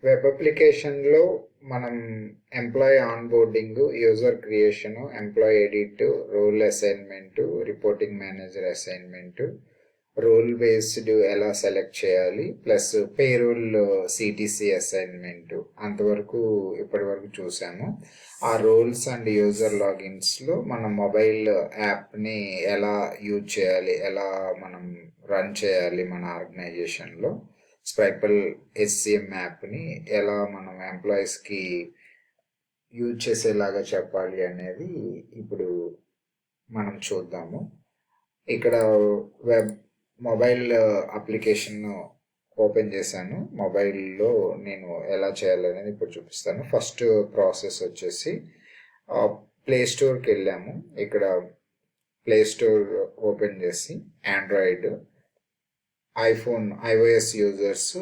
Web అప్లికేషన్లో మనం employee onboarding, user creation, employee edit, role assignment, reporting manager assignment, role based ఎలా select చేయాలి, plus payroll CTC assignment అంతవరకు ఇప్పటివరకు చూసాము. ఆ రోల్స్ అండ్ యూజర్ లాగిన్స్లో మన మొబైల్ యాప్ని ఎలా యూజ్ చేయాలి, ఎలా మనం రన్ చేయాలి మన ఆర్గనైజేషన్లో, స్ప్రైపల్ HCM యాప్ని ఎలా మనం ఎంప్లాయీస్కి యూజ్ చేసేలాగా చెప్పాలి అనేది ఇప్పుడు మనం చూద్దాము. ఇక్కడ మొబైల్ అప్లికేషన్ ఓపెన్ చేశాను. మొబైల్లో నేను ఎలా చేయాలనేది ఇప్పుడు చూపిస్తాను. ఫస్ట్ ప్రాసెస్ వచ్చేసి ప్లే స్టోర్కి వెళ్ళాము. ఇక్కడ ప్లే స్టోర్ ఓపెన్ చేసి Android, iPhone, iOS users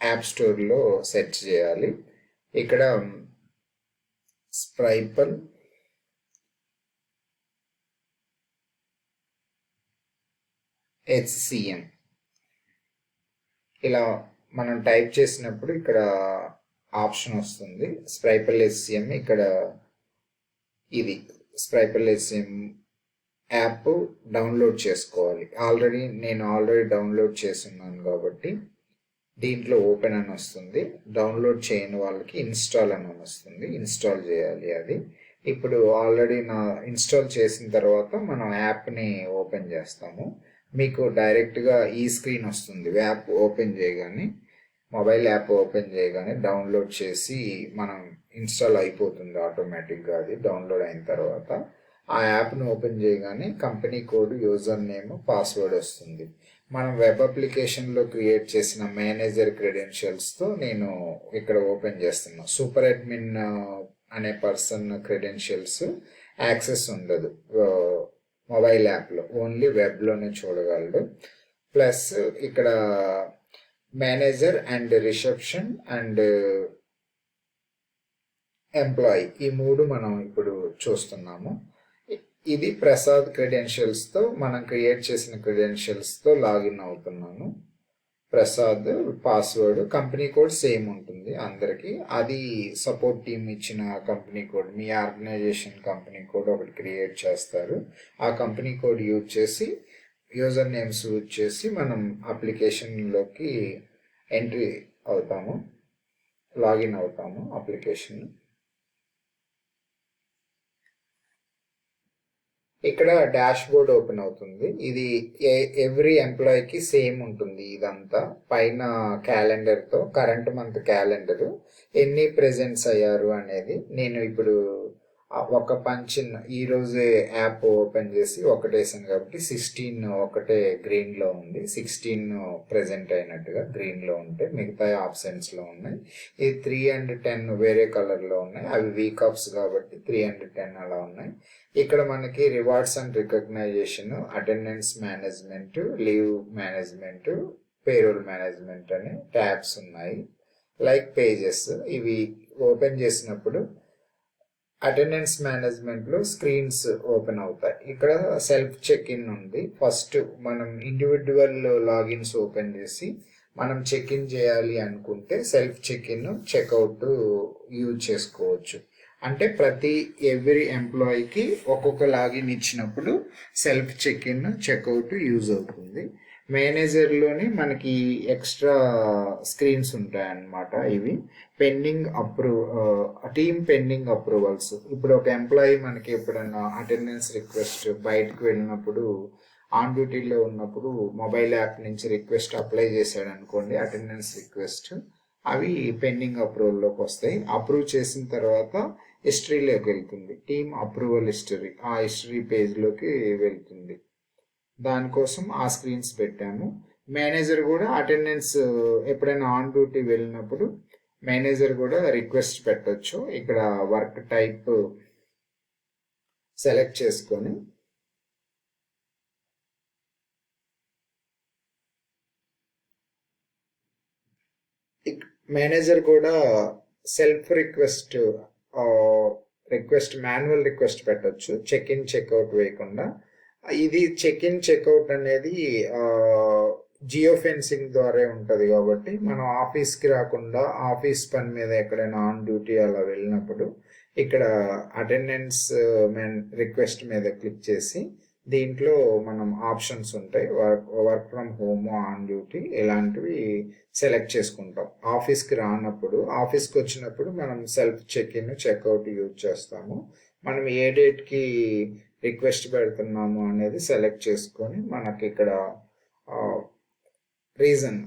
app స్టోర్లో సెర్చ్ చేయాలి. ఇక్కడ స్ప్రైపల్ HCM ఇలా మనం టైప్ చేసినప్పుడు ఇక్కడ ఆప్షన్ వస్తుంది స్ప్రైపల్ HCM. ఇక్కడ ఇది స్ప్రైపల్ HCM యాప్ డౌన్లోడ్ చేసుకోవాలి. నేను ఆల్రెడీ డౌన్లోడ్ చేస్తున్నాను కాబట్టి దీంట్లో ఓపెన్ అని వస్తుంది. డౌన్లోడ్ చేయని వాళ్ళకి ఇన్స్టాల్ అని వస్తుంది. ఇన్స్టాల్ చేయాలి అది. ఇప్పుడు ఆల్రెడీ ఇన్స్టాల్ చేసిన తర్వాత మనం యాప్ని ఓపెన్ చేస్తాము. మీకు డైరెక్ట్గా ఈ స్క్రీన్ వస్తుంది. యాప్ ఓపెన్ చేయగానే, మొబైల్ యాప్ ఓపెన్ చేయగానే డౌన్లోడ్ చేసి మనం ఇన్స్టాల్ అయిపోతుంది ఆటోమేటిక్గా. అది డౌన్లోడ్ అయిన తర్వాత ఆ యాప్ను ఓపెన్ చేయగానే company code, user name, password వస్తుంది. మనం వెబ్ అప్లికేషన్లో క్రియేట్ చేసిన మేనేజర్ క్రెడెన్షియల్స్తో నేను ఇక్కడ ఓపెన్ చేస్తున్నాను. సూపర్ అడ్మిన్ అనే పర్సన్ క్రెడెన్షియల్స్ యాక్సెస్ ఉండదు మొబైల్ యాప్లో, ఓన్లీ వెబ్లోనే చూడగలడు. ప్లస్ ఇక్కడ manager and reception and employee, ఈ మూడు మనం ఇప్పుడు చూస్తున్నాము. ఇది ప్రసాద్ క్రెడెన్షియల్స్తో, మనం క్రియేట్ చేసిన క్రెడెన్షియల్స్తో లాగిన్ అవుతున్నాను. Prasad password, company code same ఉంటుంది అందరికీ. అది సపోర్ట్ టీమ్ ఇచ్చిన కంపెనీ కోడ్, మీ ఆర్గనైజేషన్ కంపెనీ కోడ్ ఒకటి క్రియేట్ చేస్తారు. ఆ కంపెనీ కోడ్ యూజ్ చేసి, యూజర్ నేమ్స్ యూజ్ చేసి మనం అప్లికేషన్లోకి ఎంట్రీ అవుతాము, లాగిన్ అవుతాము అప్లికేషన్. ఇక్కడ డాష్ బోర్డ్ ఓపెన్ అవుతుంది. ఇది ఎవ్రీ ఎంప్లాయీకి సేమ్ ఉంటుంది. ఇదంతా పైన క్యాలెండర్తో, కరెంట్ మంత్ క్యాలెండర్, ఎన్ని ప్రెజెంట్స్ అయ్యారు అనేది. నేను ఇప్పుడు ఒక పంచిన్ ఈరోజు యాప్ ఓపెన్ చేసి ఒకటేసాను కాబట్టి 16 ఒకటే గ్రీన్లో ఉంది. 16 ప్రెజెంట్ అయినట్టుగా గ్రీన్లో ఉంటే మిగతా ఆప్షన్స్లో ఉన్నాయి. ఈ 3 and 10 వేరే కలర్లో ఉన్నాయి. అవి వీక్ ఆఫ్స్ కాబట్టి 3 and 10 అలా ఉన్నాయి. ఇక్కడ మనకి rewards and recognition, attendance management, leave management, payroll management అనే ట్యాబ్స్ ఉన్నాయి. లైక్ పేజెస్, ఇవి ఓపెన్ చేసినప్పుడు అటెండెన్స్ మేనేజ్మెంట్లో స్క్రీన్స్ ఓపెన్ అవుతాయి. ఇక్కడ సెల్ఫ్ చెక్ ఇన్ ఉంది. ఫస్ట్ మనం ఇండివిజువల్ లాగిన్స్ ఓపెన్ చేసి మనం చెక్ ఇన్ చేయాలి అనుకుంటే self check in, checkout use చేసుకోవచ్చు. అంటే ఎవ్రీ ఎంప్లాయీకి ఒక్కొక్క లాగిన్ ఇచ్చినప్పుడు self check in, checkout use అవుతుంది. మేనేజర్లోని మనకి ఎక్స్ట్రా స్క్రీన్స్ ఉంటాయన్నమాట. ఇవి పెండింగ్ టీమ్ పెండింగ్ అప్రూవల్స్. ఇప్పుడు ఒక ఎంప్లాయీ మనకి ఎప్పుడన్నా అటెండెన్స్ రిక్వెస్ట్ బయటకు వెళ్ళినప్పుడు, ఆన్ డ్యూటీలో ఉన్నప్పుడు మొబైల్ యాప్ నుంచి రిక్వెస్ట్ అప్లై చేశాడు అనుకోండి, అటెండెన్స్ రిక్వెస్ట్, అవి పెండింగ్ అప్రూవల్లోకి వస్తాయి. అప్రూవ్ చేసిన తర్వాత హిస్టరీలోకి వెళ్తుంది, టీమ్ అప్రూవల్ హిస్టరీ, ఆ హిస్టరీ పేజ్లోకి వెళ్తుంది. దానికోసం ఆ స్క్రీన్స్ పెట్టాము. మేనేజర్ కూడా అటెండెన్స్ ఎప్పుడైనా ఆన్ డ్యూటీ వెళ్ళినప్పుడు మేనేజర్ కూడా రిక్వెస్ట్ పెట్టవచ్చు. ఇక్కడ వర్క్ టైప్ సెలెక్ట్ చేసుకొని మేనేజర్ కూడా సెల్ఫ్ రిక్వెస్ట్ మాన్యువల్ రిక్వెస్ట్ పెట్టవచ్చు, చెక్ ఇన్ చెక్అవుట్ వేయకుండా. ఇది చెక్ ఇన్ చెక్అవుట్ అనేది జియో ఫెన్సింగ్ ద్వారా ఉంటది కాబట్టి మనం ఆఫీస్ కి రాకుండా ఆఫీస్ పని మీద ఎక్కడైనా ఆన్ డ్యూటీ అలా వెళ్ళినప్పుడు ఇక్కడ అటెండెన్స్ రిక్వెస్ట్ మీద క్లిక్ చేసి దీంట్లో మనం ఆప్షన్స్ ఉంటాయి, work from home, on duty ఇలాంటివి సెలెక్ట్ చేసుకుంటాం. ఆఫీస్కి రానప్పుడు, ఆఫీస్కి వచ్చినప్పుడు మనం self check in checkout use చేస్తాము. మనం ఏ డేట్కి రిక్వెస్ట్ పెడుతున్నాము అనేది సెలెక్ట్ చేసుకొని మనకి ఇక్కడ రీజన్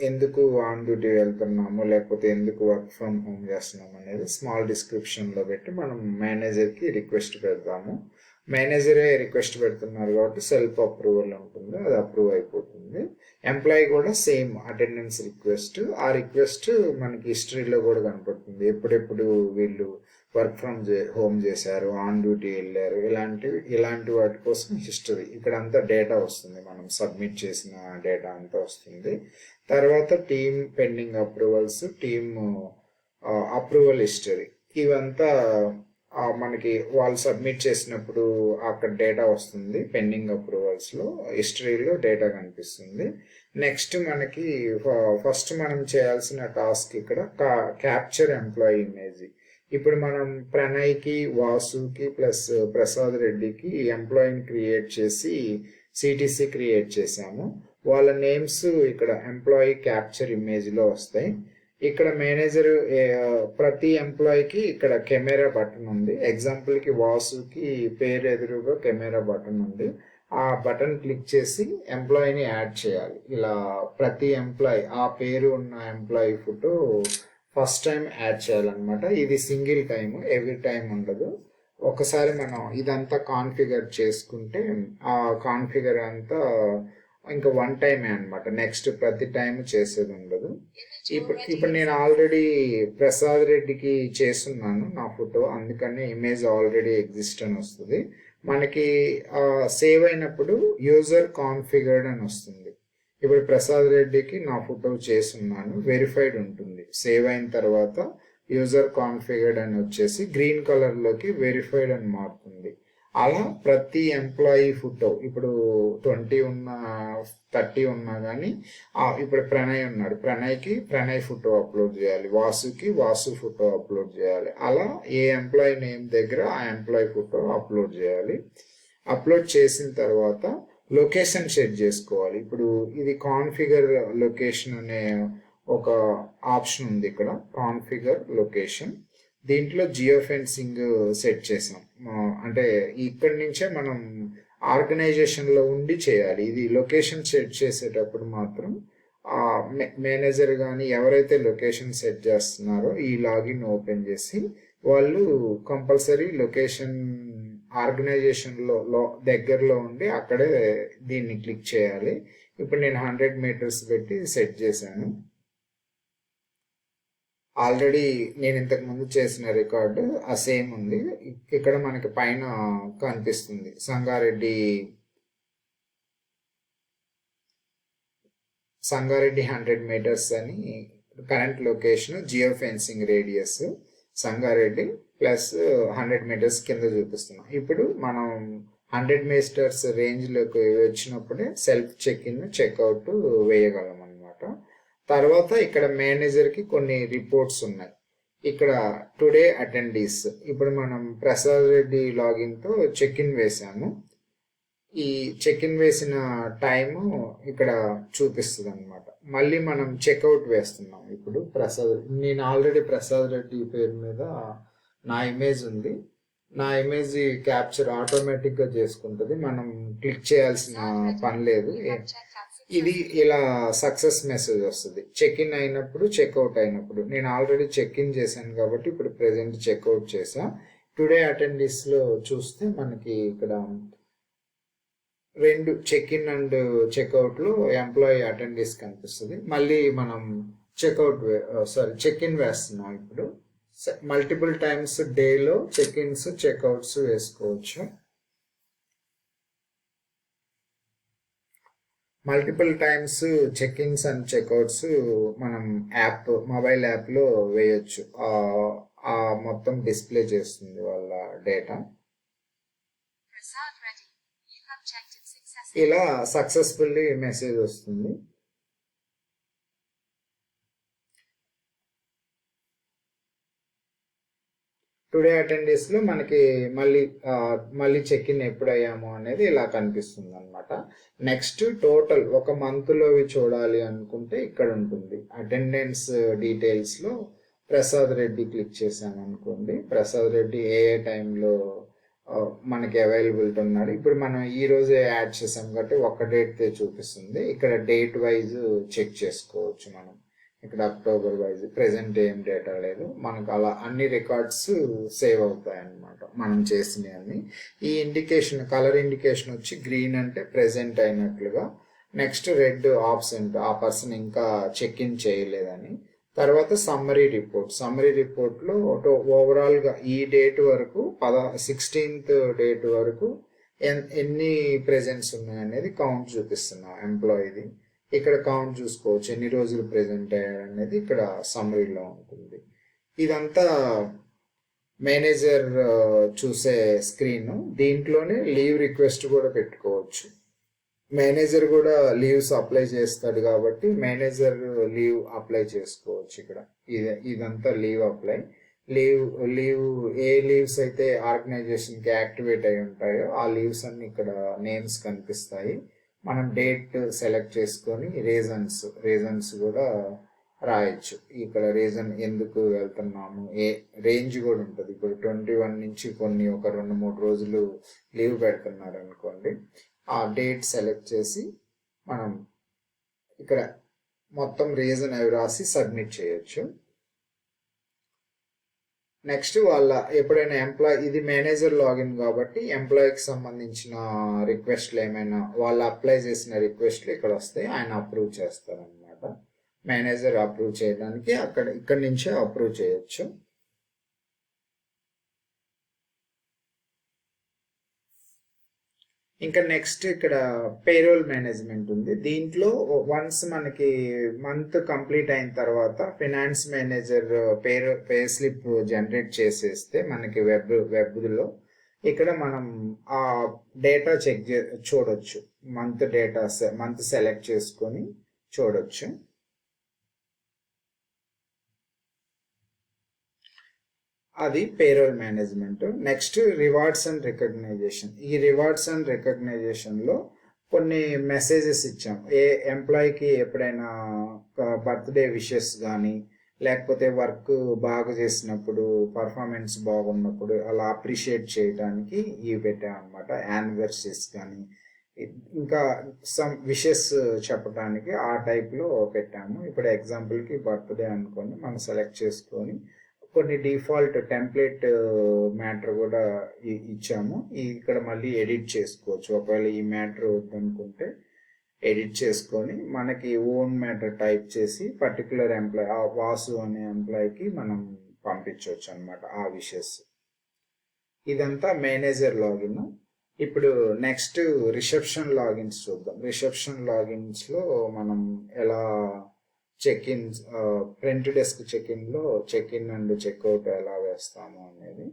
ఎందుకు ఆన్ డ్యూటీ వెళ్తున్నాము లేకపోతే ఎందుకు వర్క్ ఫ్రమ్ హోమ్ చేస్తున్నాము అనేది స్మాల్ డిస్క్రిప్షన్లో పెట్టి మనం మేనేజర్కి రిక్వెస్ట్ పెడతాము. మేనేజరే రిక్వెస్ట్ పెడుతున్నారు కాబట్టి సెల్ఫ్ అప్రూవల్ ఉంటుంది, అది అప్రూవ్ అయిపోతుంది. ఎంప్లాయీ కూడా సేమ్ అటెండెన్స్ రిక్వెస్ట్, ఆ రిక్వెస్ట్ మనకి హిస్టరీలో కూడా కనపడుతుంది. ఎప్పుడెప్పుడు వీళ్ళు వర్క్ ఫ్రమ్ హోమ్ చేశారు, ఆన్ డ్యూటీ వెళ్ళారు, ఇలాంటి వాటి కోసం హిస్టరీ ఇక్కడ అంతా డేటా వస్తుంది, మనం సబ్మిట్ చేసిన డేటా అంతా వస్తుంది. తర్వాత team pending approvals, team approval history ఇవంతా మనకి వాళ్ళు సబ్మిట్ చేసినప్పుడు అక్కడ డేటా వస్తుంది. పెండింగ్ అప్రూవల్స్లో హిస్టరీలో డేటా కనిపిస్తుంది. నెక్స్ట్ మనకి ఫస్ట్ మనం చేయాల్సిన టాస్క్ ఇక్కడ క్యాప్చర్ ఎంప్లాయీ ఇమేజ్. ఇప్పుడు మనం ప్రణయ్కి, వాసుకి ప్లస్ ప్రసాద్ రెడ్డికి ఎంప్లాయీని క్రియేట్ చేసి సిటీసీ క్రియేట్ చేసాము. వాళ్ళ నేమ్స్ ఇక్కడ ఎంప్లాయీ క్యాప్చర్ ఇమేజ్లో వస్తాయి. ఇక్కడ మేనేజర్ ప్రతి ఎంప్లాయీకి ఇక్కడ కెమెరా బటన్ ఉంది. ఎగ్జాంపుల్కి వాసుకి పేరు ఎదురుగా కెమెరా బటన్ ఉంది. ఆ బటన్ క్లిక్ చేసి ఎంప్లాయీని యాడ్ చేయాలి. ఇలా ప్రతి ఎంప్లాయీ ఆ పేరు ఉన్న employee photo first time add చేయాలన్నమాట. ఇది సింగిల్ టైం, ఎవ్రీ టైం ఉండదు. ఒకసారి మనం ఇదంతా కాన్ఫిగర్ చేసుకుంటే ఆ కాన్ఫిగర్ అంతా ఇంకా వన్ టైమే అనమాట. నెక్స్ట్ ప్రతి టైం చేసేది ఉండదు. ఇప్పుడు నేను ఆల్రెడీ ప్రసాద్ రెడ్డికి చేస్తున్నాను నా ఫోటో, అందుకని ఇమేజ్ ఆల్రెడీ ఎగ్జిస్ట్ అని వస్తుంది. మనకి సేవ్ అయినప్పుడు యూజర్ కాన్ఫిగర్డ్ అని వస్తుంది. ఇప్పుడు ప్రసాద్ రెడ్డికి నా ఫోటో చేస్తున్నాను, వెరిఫైడ్ ఉంటుంది. సేవ్ అయిన తర్వాత యూజర్ కాన్ఫిగర్డ్ అని వచ్చేసి గ్రీన్ కలర్లోకి వెరిఫైడ్ అని మారుతుంది. అలా ప్రతి ఎంప్లాయీ ఫోటో ఇప్పుడు 20 ఉన్నా 30 ఉన్నా కానీ ఇప్పుడు ప్రణయ్ ఉన్నాడు, ప్రణయ్కి ప్రణయ్ ఫోటో అప్లోడ్ చేయాలి, వాసుకి వాసు ఫోటో అప్లోడ్ చేయాలి. అలా ఏ ఎంప్లాయీ నేమ్ దగ్గర ఆ ఎంప్లాయీ ఫోటో అప్లోడ్ చేయాలి. అప్లోడ్ చేసిన తర్వాత లొకేషన్ సెట్ చేసుకోవాలి. ఇప్పుడు ఇది కాన్ఫిగర్ లొకేషన్ అనే ఒక ఆప్షన్ ఉంది ఇక్కడ, కాన్ఫిగర్ లొకేషన్. దీంట్లో జియో ఫెన్సింగ్ సెట్ చేసాం. అంటే ఇక్కడి నుంచే మనం ఆర్గనైజేషన్లో ఉండి చేయాలి. ఇది లొకేషన్ సెట్ చేసేటప్పుడు మాత్రం మేనేజర్ కానీ ఎవరైతే లొకేషన్ సెట్ చేస్తున్నారో ఈ లాగిన్ ఓపెన్ చేసి వాళ్ళు కంపల్సరీ లొకేషన్ ఆర్గనైజేషన్లో దగ్గరలో ఉండి అక్కడే దీన్ని క్లిక్ చేయాలి. ఇప్పుడు నేను 100 మీటర్స్ పెట్టి సెట్ చేశాను. ఆల్రెడీ నేను ఇంతకు ముందు చేసిన రికార్డు ఆ సేమ్ ఉంది. ఇక్కడ మనకి పైన కనిపిస్తుంది సంగారెడ్డి 100 మీటర్స్ అని current location, geo fencing radius Sangareddy plus 100 metres కింద చూపిస్తున్నాం. ఇప్పుడు మనం 100 మీటర్స్ రేంజ్లోకి వచ్చినప్పుడే సెల్ఫ్ చెక్ ఇన్ చెక్అవుట్ వేయగలం అనమాట. తర్వాత ఇక్కడ మేనేజర్కి కొన్ని రిపోర్ట్స్ ఉన్నాయి. ఇక్కడ టుడే అటెండీస్, ఇప్పుడు మనం ప్రసాద్ రెడ్డి లాగిన్తో చెక్ ఇన్ వేసాము. ఈ చెక్ ఇన్ వేసిన టైము ఇక్కడ చూపిస్తుంది అనమాట. మళ్ళీ మనం చెక్అవుట్ వేస్తున్నాం. ఇప్పుడు నేను ఆల్రెడీ ప్రసాద్ రెడ్డి పేరు మీద నా ఇమేజ్ ఉంది. నా ఇమేజ్ క్యాప్చర్ ఆటోమేటిక్గా చేసుకుంటుంది, మనం క్లిక్ చేయాల్సిన పని లేదు. ఇది ఇలా సక్సెస్ మెసేజ్ వస్తుంది చెక్ ఇన్ అయినప్పుడు, చెక్అవుట్ అయినప్పుడు. నేను ఆల్రెడీ చెక్ ఇన్ చేశాను కాబట్టి ఇప్పుడు ప్రెజెంట్ చెక్అవుట్ చేసా. టుడే అటెండీస్లో చూస్తే మనకి ఇక్కడ 2 చెక్ ఇన్ అండ్ చెక్అవుట్లో ఎంప్లాయీ అటెండీస్ కనిపిస్తుంది. మళ్ళీ మనం చెక్ ఇన్ వేస్తున్నాం. ఇప్పుడు మల్టిపుల్ టైమ్స్ డేలో చెక్ ఇన్స్ చెక్అవుట్స్ వేసుకోవచ్చు. Multiple times check ins and checkouts మనం మొబైల్ యాప్లో వేయచ్చు. మొత్తం డిస్ప్లే చేస్తుంది వాళ్ళ డేటా. ఇలా సక్సెస్ఫుల్లీ మెసేజ్ వస్తుంది. టుడే అటెండెన్స్ లో మనకి మళ్ళీ మళ్ళీ చెక్ ఇన్ ఎప్పుడు అయ్యాము అనేది ఇలా కనిపిస్తుంది అనమాట. నెక్స్ట్ టోటల్ ఒక మంత్ లోవి చూడాలి అనుకుంటే ఇక్కడ ఉంటుంది అటెండెన్స్ డీటెయిల్స్ లో ప్రసాద్ రెడ్డి క్లిక్ చేసాము అనుకోండి. ప్రసాద్ రెడ్డి ఏ ఏ టైంలో మనకి అవైలబిలిటీ ఉన్నాడు. ఇప్పుడు మనం ఈ రోజే యాడ్ చేసాం కాబట్టి ఒక్క డేట్ చూపిస్తుంది. ఇక్కడ డేట్ వైజ్ చెక్ చేసుకోవచ్చు మనం. ఇక్కడ అక్టోబర్ వైజ్ ప్రెసెంట్ ఏం డేటా లేదు మనకు, అలా అన్ని రికార్డ్స్ సేవ్ అవుతాయి అన్నమాట మనం చేసినవన్నీ. ఈ ఇండికేషన్ కలర్ ఇండికేషన్ వచ్చి గ్రీన్ అంటే ప్రెసెంట్ అయినట్లుగా, నెక్స్ట్ రెడ్ ఆబ్సెంట్ ఆ పర్సన్ ఇంకా చెక్ ఇన్ చేయలేదని. తర్వాత సమ్మరీ రిపోర్ట్లో ఓవరాల్గా ఈ డేట్ వరకు 16th డేట్ వరకు ఎన్ని ప్రెజెంట్స్ ఉన్నాయనేది కౌంట్ చూపిస్తున్నాం ఎంప్లాయీది. ఇక్కడ కౌంట్ చూసుకోవచ్చు ఎన్ని రోజులు ప్రెజెంట్ అయ్యాడనేది ఇక్కడ సమ్మరీలో ఉంటుంది. ఇదంతా మేనేజర్ చూసే స్క్రీన్. దీంట్లోనే లీవ్ రిక్వెస్ట్ కూడా పెట్టుకోవచ్చు. మేనేజర్ కూడా లీవ్స్ అప్లై చేస్తాడు కాబట్టి మేనేజర్ లీవ్ అప్లై చేసుకోవచ్చు. ఇక్కడ ఇదంతా leave apply. Leave a leaves అయితే ఆర్గనైజేషన్కి యాక్టివేట్ అయి ఉంటాయో ఆ లీవ్స్ అన్ని ఇక్కడ నేమ్స్ కనిపిస్తాయి. మనం డేట్ సెలెక్ట్ చేసుకొని రీజన్స్ కూడా రాయొచ్చు. ఇక్కడ రీజన్ ఎందుకు వెళ్తున్నాము, ఏ రేంజ్ కూడా ఉంటుంది. ఇప్పుడు 21 నుంచి కొన్ని ఒక 2-3 రోజులు లీవ్ పెడుతున్నారు అనుకోండి, ఆ డేట్ సెలెక్ట్ చేసి మనం ఇక్కడ మొత్తం రీజన్ అవి రాసి సబ్మిట్ చేయొచ్చు. నెక్స్ట్ వాళ్ళ ఎప్పుడైనా ఇది మేనేజర్ లాగిన్ కాబట్టి ఎంప్లాయీకి సంబంధించిన రిక్వెస్ట్లు ఏమైనా వాళ్ళు అప్లై చేసిన రిక్వెస్ట్లు ఇక్కడ వస్తాయి, ఆయన అప్రూవ్ చేస్తారనమాట. మేనేజర్ అప్రూవ్ చేయడానికి ఇక్కడి నుంచే అప్రూవ్ చేయొచ్చు. ఇంకా నెక్స్ట్ ఇక్కడ పేరోల్ మేనేజ్మెంట్ ఉంది. దీంట్లో వన్స్ మనకి మంత్ కంప్లీట్ అయిన తర్వాత finance manager pay slip generate చేసేస్తే మనకి వెబ్లో ఇక్కడ మనం ఆ డేటా చూడొచ్చు. మంత్ సెలెక్ట్ చేసుకొని చూడొచ్చు. అది payroll management. Next rewards and recognition. ఈ రివార్డ్స్ అండ్ రికగ్నైజేషన్లో కొన్ని మెసేజెస్ ఇచ్చాం. ఏ ఎంప్లాయీకి ఎప్పుడైనా బర్త్డే విషెస్ కానీ లేకపోతే వర్క్ బాగా చేసినప్పుడు పర్ఫార్మెన్స్ బాగున్నప్పుడు అలా అప్రిషియేట్ చేయడానికి ఇవి పెట్టాం అనమాట. యానివర్సరీస్ కానీ ఇంకా సమ్ విషెస్ చెప్పడానికి ఆ టైప్లో పెట్టాము. ఇప్పుడు ఎగ్జాంపుల్కి బర్త్డే అనుకోండి, మనం సెలెక్ట్ చేసుకొని కొన్ని డిఫాల్ట్ టెంప్లెట్ మ్యాటర్ కూడా ఇచ్చాము. ఇక్కడ మళ్ళీ ఎడిట్ చేసుకోవచ్చు. ఒకవేళ ఈ మ్యాటర్ వద్దనుకుంటే ఎడిట్ చేసుకొని మనకి ఓన్ మ్యాటర్ టైప్ చేసి పర్టికులర్ ఎంప్లాయీ వాసు అనే ఎంప్లాయీకి మనం పంపించవచ్చు అనమాట ఆ విషెస్. ఇదంతా మేనేజర్ లాగిన్. ఇప్పుడు నెక్స్ట్ రిసెప్షన్ లాగిన్స్ చూద్దాం. రిసెప్షన్ లాగిన్స్లో మనం ఎలా check in front desk check in and checkout ఎలా వేస్తాము అనేది